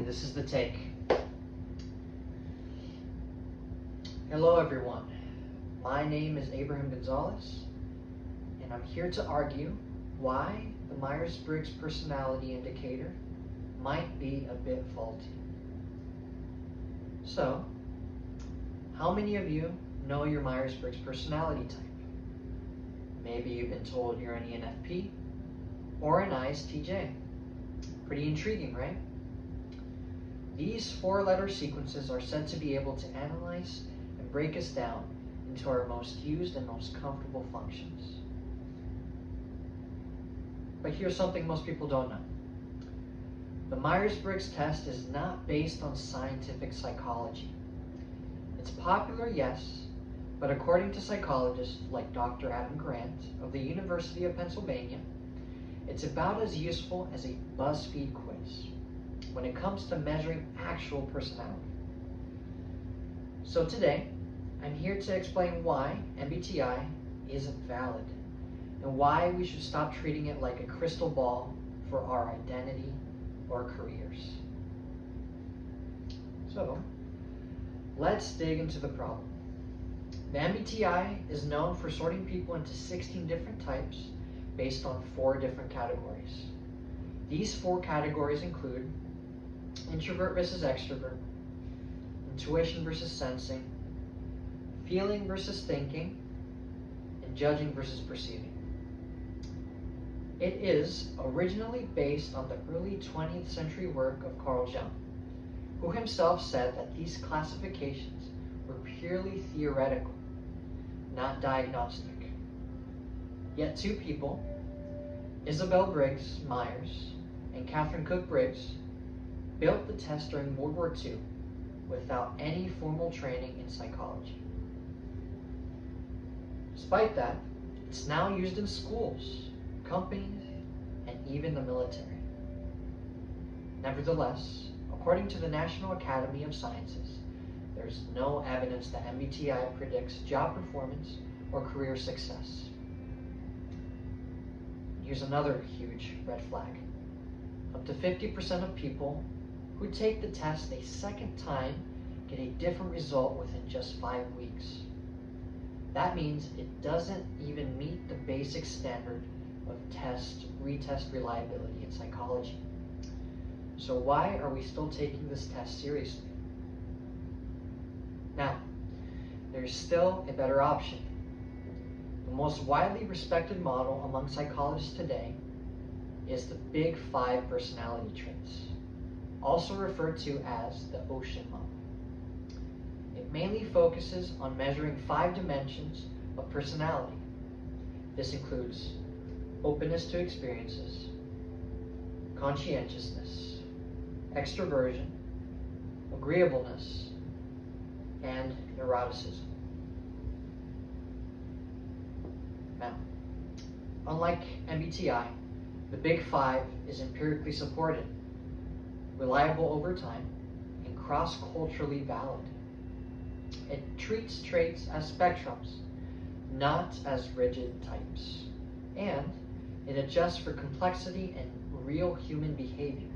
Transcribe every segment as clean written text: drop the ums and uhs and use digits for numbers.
This is the take. Hello everyone, my name is Abraham Gonzalez, and I'm here to argue why the Myers-Briggs personality indicator might be a bit faulty. So, how many of you know your Myers-Briggs personality type? Maybe you've been told you're an ENFP or an ISTJ. Pretty intriguing, right? These four-letter sequences are said to be able to analyze and break us down into our most used and most comfortable functions. But here's something most people don't know. The Myers-Briggs test is not based on scientific psychology. It's popular, yes, but according to psychologists like Dr. Adam Grant of the University of Pennsylvania, it's about as useful as a BuzzFeed quiz when it comes to measuring actual personality. So today, I'm here to explain why MBTI isn't valid and why we should stop treating it like a crystal ball for our identity or careers. So, let's dig into the problem. The MBTI is known for sorting people into 16 different types based on 4 different categories. These 4 categories include introvert versus extrovert, intuition versus sensing, feeling versus thinking, and judging versus perceiving. It is originally based on the early 20th century work of Carl Jung, who himself said that these classifications were purely theoretical, not diagnostic. Yet 2 people, Isabel Briggs Myers and Catherine Cook Briggs, built the test during World War II without any formal training in psychology. Despite that, it's now used in schools, companies, and even the military. Nevertheless, according to the National Academy of Sciences, there's no evidence that MBTI predicts job performance or career success. Here's another huge red flag. Up to 50% of people who take the test a second time get a different result within just 5 weeks. That means it doesn't even meet the basic standard of retest reliability in psychology. So why are we still taking this test seriously? Now, there's still a better option. The most widely respected model among psychologists today is the Big 5 personality traits, also referred to as the Ocean model. It mainly focuses on measuring 5 dimensions of personality. This includes openness to experiences, conscientiousness, extroversion, agreeableness, and neuroticism. Now, unlike MBTI, the Big 5 is empirically supported, reliable over time, and cross-culturally valid. It treats traits as spectrums, not as rigid types, and it adjusts for complexity and real human behavior.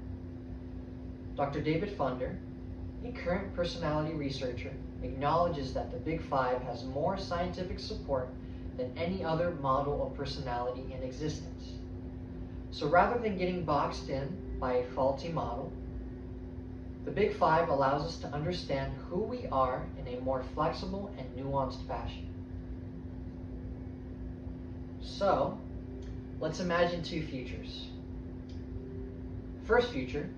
Dr. David Funder, a current personality researcher, acknowledges that the Big 5 has more scientific support than any other model of personality in existence. So rather than getting boxed in by a faulty model, the Big 5 allows us to understand who we are in a more flexible and nuanced fashion. So, let's imagine 2 futures. First future,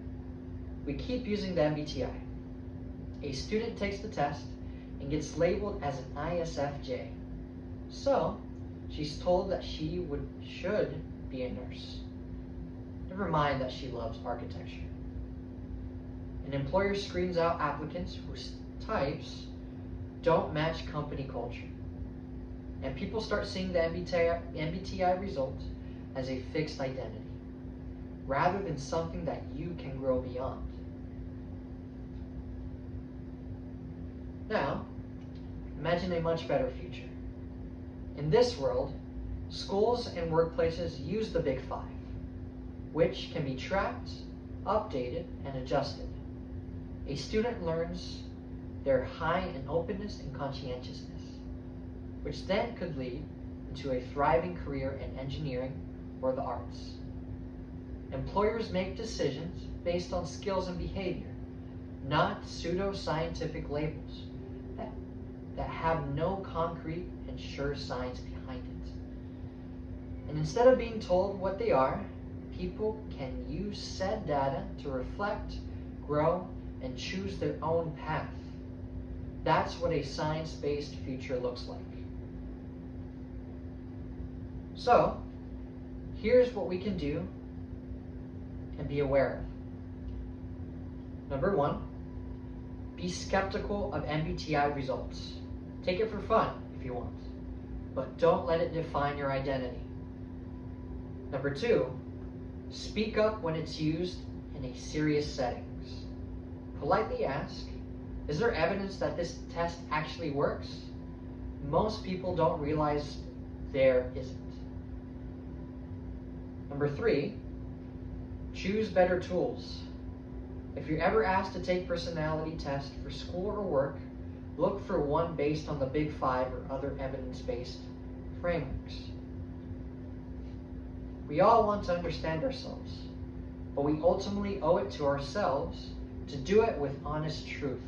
we keep using the MBTI. A student takes the test and gets labeled as an ISFJ. So, she's told that she should be a nurse. Never mind that she loves architecture. An employer screens out applicants whose types don't match company culture. And people start seeing the MBTI results as a fixed identity, rather than something that you can grow beyond. Now, imagine a much better future. In this world, schools and workplaces use the Big 5, which can be tracked, updated, and adjusted. a student learns they're high in openness and conscientiousness, which then could lead into a thriving career in engineering or the arts. Employers make decisions based on skills and behavior, not pseudo-scientific labels that have no concrete and sure science behind it. And instead of being told what they are, people can use said data to reflect, grow, and choose their own path. That's what a science-based future looks like. So, here's what we can do and be aware of. Number 1, be skeptical of MBTI results. Take it for fun if you want, but don't let it define your identity. Number 2, speak up when it's used in a serious settings. Politely ask, is there evidence that this test actually works? Most people don't realize there isn't. Number 3, choose better tools. If you're ever asked to take personality tests for school or work, look for one based on the Big Five or other evidence-based frameworks. We all want to understand ourselves, but we ultimately owe it to ourselves to do it with honest truth,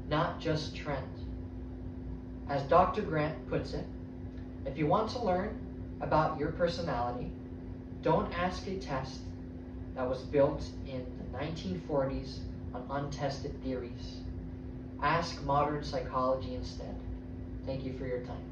not just trend. As Dr. Grant puts it, if you want to learn about your personality, don't ask a test that was built in the 1940s on untested theories. Ask modern psychology instead. Thank you for your time.